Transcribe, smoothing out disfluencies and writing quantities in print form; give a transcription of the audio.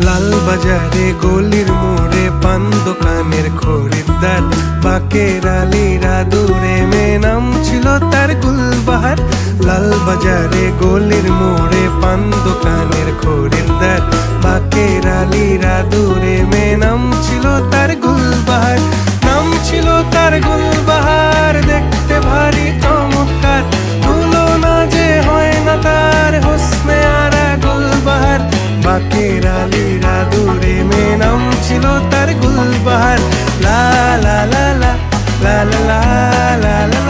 লাল বাজারে গলির মোড়ে পান দোকানের খরিদ্দার, বাকের আলীরা দূরে মেয়ে নাম ছিল তার গুলবাহার। লাল বাজারে গলির মোড়ে পান দোকানের খরিদ্দার, বাকের আলীরা দূরে মেয়ে নাম ছিল তার গুলবাহার। নাম ছিল তার গুলবাহার, দেখতে ভারী চমৎকার, তুলনা যে হয় না তার হোসনে আরা গুলবাহার। বাকের আলীরা দূরে মেয়ে নাম ছিল তার গুলবাহার। লা লা লা লা লা লা লা লা লা।